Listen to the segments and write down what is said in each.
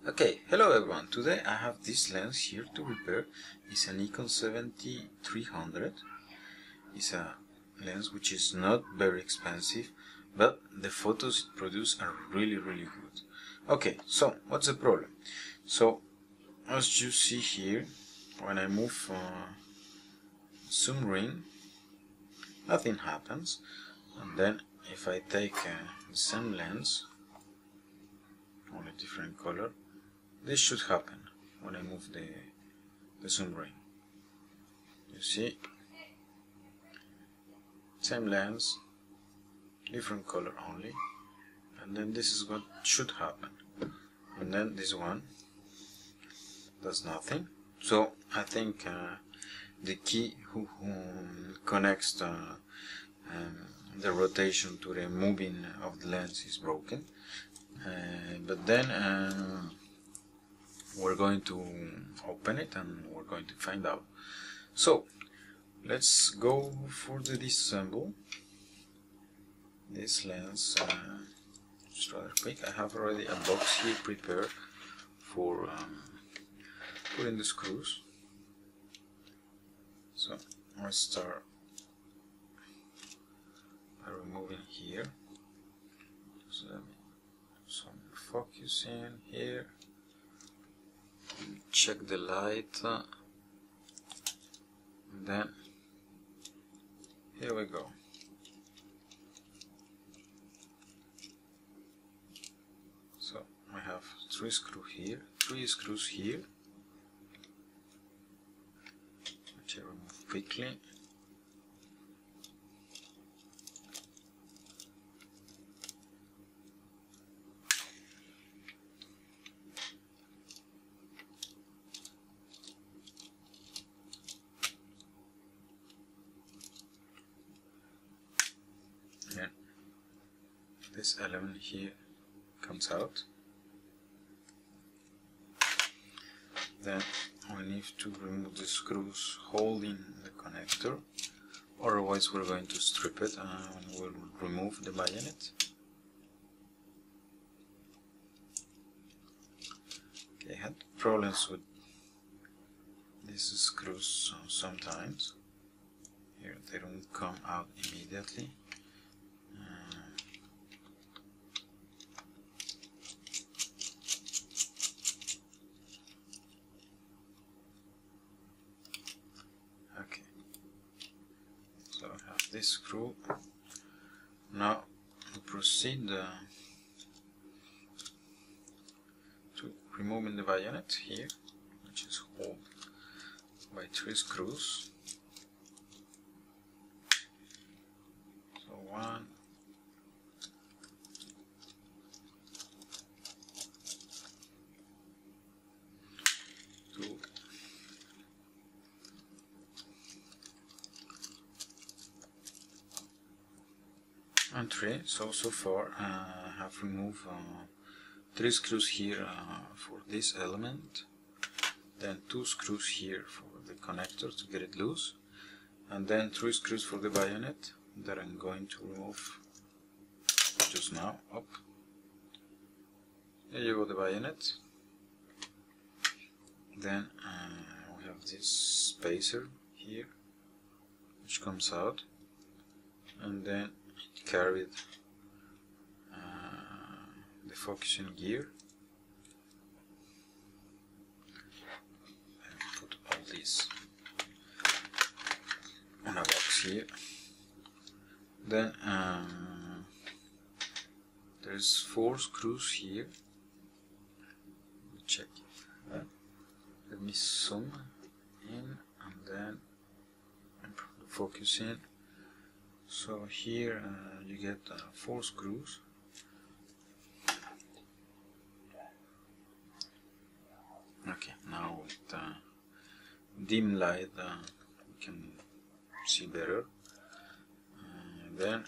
Okay, hello everyone. Today I have this lens here to repair. It's a Nikon 7300. It's a lens which is not very expensive, but the photos it produces are really good. Okay, so what's the problem? So as you see here, when I move zoom ring, nothing happens, and then if I take the same lens, only different color, this should happen when I move the zoom ring. You see, same lens, different color only, and then this is what should happen. And then this one does nothing. So I think the key who connects the rotation to the moving of the lens is broken. But then we're going to open it and we're going to find out. So let's go for the disassemble. This lens just rather quick. I have already a box here prepared for putting the screws. So let's start by removing here. So let me do some focus in here. Check the light, and then here we go. So I have three screws here, which I remove quickly. And this element here comes out. Then we need to remove the screws holding the connector, otherwise we're going to strip it and we'll remove the bayonet. Okay, I had problems with these screws sometimes. Here they don't come out immediately. Okay, so I have this screw. Now we proceed to removing the bayonet here, which is held by three screws. So 1, 2, and 3. So far I have removed 3 screws here for this element, then 2 screws here for the connector to get it loose, and then 3 screws for the bayonet that I'm going to remove just now. Up. There you go, the bayonet. Then we have this spacer here, which comes out, and then it carried the focusing gear. And put all this on a box here. Then there's 4 screws here. Check it. Let me zoom in and then focus in. So here you get 4 screws. Okay, now with dim light we can see better. Then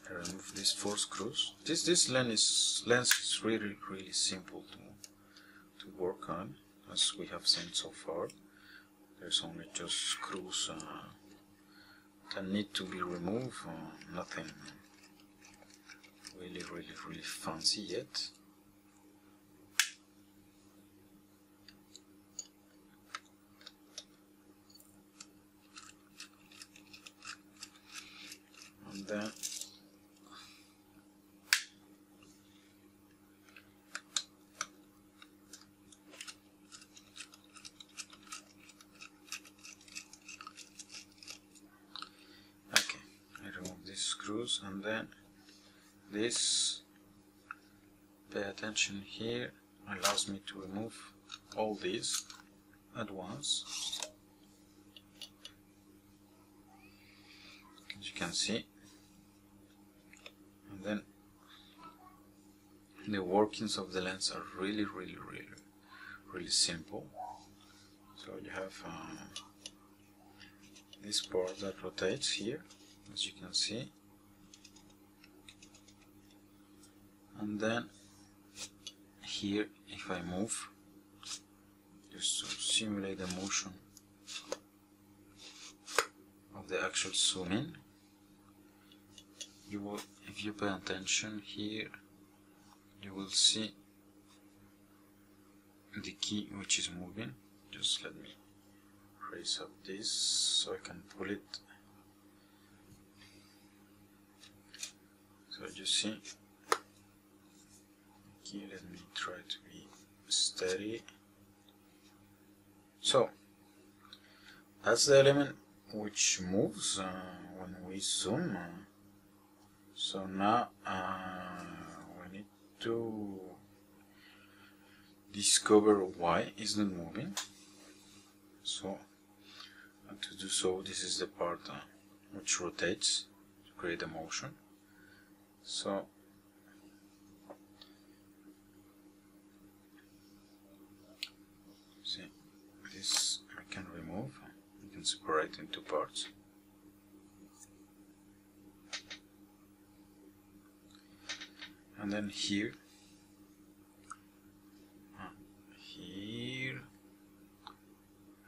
I remove these 4 screws. This lens is really simple to work on, as we have seen so far. There's only just screws that need to be removed, nothing really fancy yet. screws, and then this, pay attention here, allows me to remove all these at once, as you can see. And then the workings of the lens are really simple. So you have this part that rotates here, as you can see, and then here, if I move, just to simulate the motion of the actual zoom in, you will, if you pay attention here, you will see the key which is moving. Just let me raise up this so I can pull it. So you see, key, let me try to be steady. So that's the element which moves when we zoom. So now we need to discover why it's not moving. So to do so, this is the part which rotates to create a motion. So see, this I can remove. You can separate in two parts. And then here,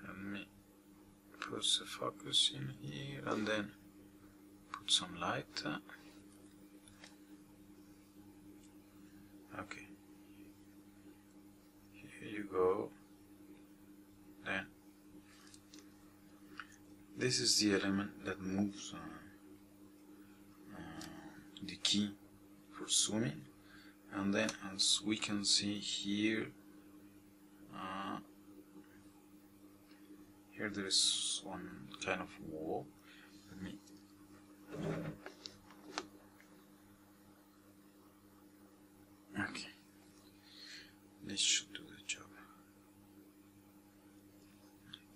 let me put the focus in here, and then put some light. Okay, here you go. Then this is the element that moves the key for zooming, and then as we can see here, here there is one kind of wall. Let me okay, this should do the job.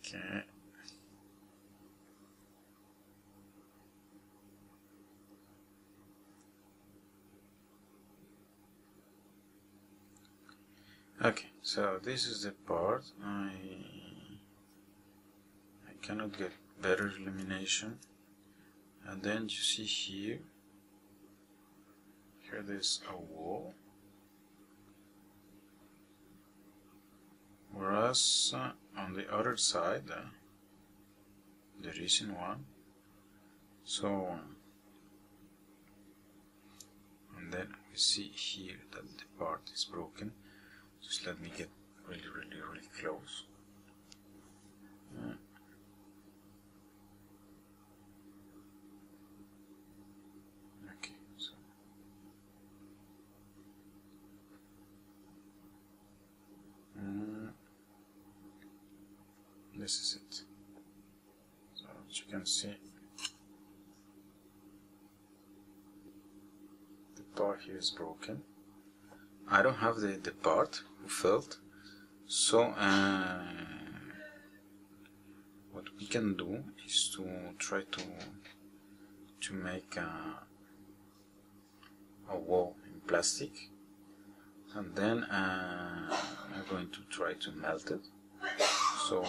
Okay. Okay, so this is the part. I cannot get better illumination, and then you see here there's a wall, whereas on the other side there isn't one. So and then we see here that the part is broken. Just let me get really close. Okay, so this is it. So as you can see, the part here is broken. I don't have the part who felt, so what we can do is to try to make a wall in plastic, and then I'm going to try to melt it so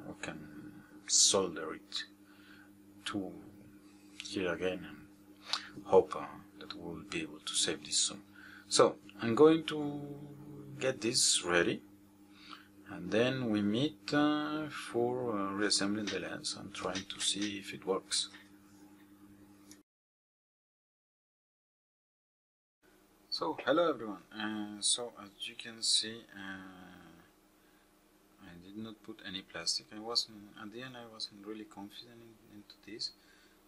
we can solder it to here again, and hope that we'll be able to save this soon. So I'm going to get this ready, and then we meet for reassembling the lens and trying to see if it works. So hello everyone. So as you can see, I did not put any plastic. At the end I wasn't really confident into this.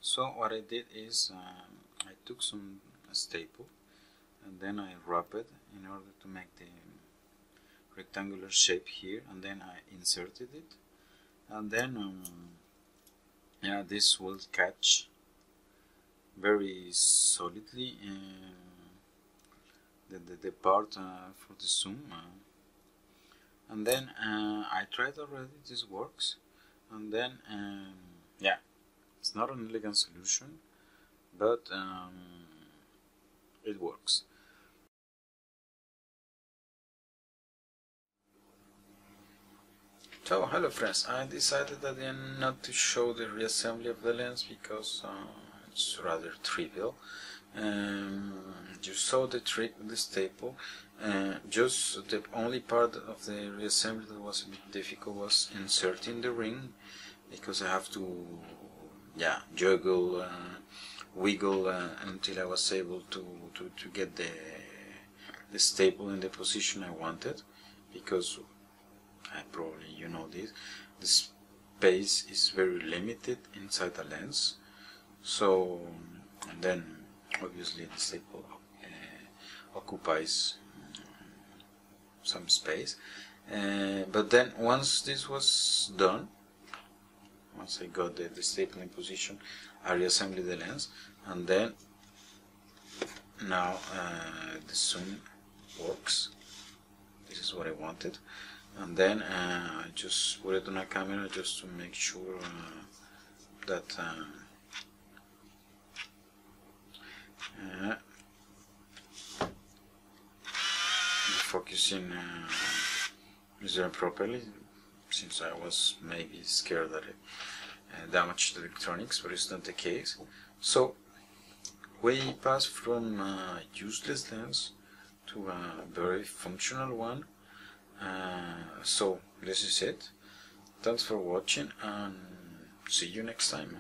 So what I did is I took some staple, and then I wrap it in order to make the rectangular shape here, and then I inserted it, and then yeah, this will catch very solidly the part for the zoom, and then I tried already. This works, and then yeah, it's not an elegant solution, but it works. So hello friends, I decided at the end not to show the reassembly of the lens because it's rather trivial. You saw the trick with the staple. Just the only part of the reassembly that was a bit difficult was inserting the ring, because I have to juggle, wiggle until I was able to get the staple in the position I wanted, because probably you know this, the space is very limited inside the lens. So, and then obviously the staple occupies some space, but then once this was done, once I got the staple in position, I reassembled the lens, and then now the zoom works. This is what I wanted. And then I just put it on a camera just to make sure that the focusing is done properly, since I was maybe scared that it damaged the electronics, but it's not the case. So we pass from a useless lens to a very functional one. So this is it. Thanks for watching, and see you next time.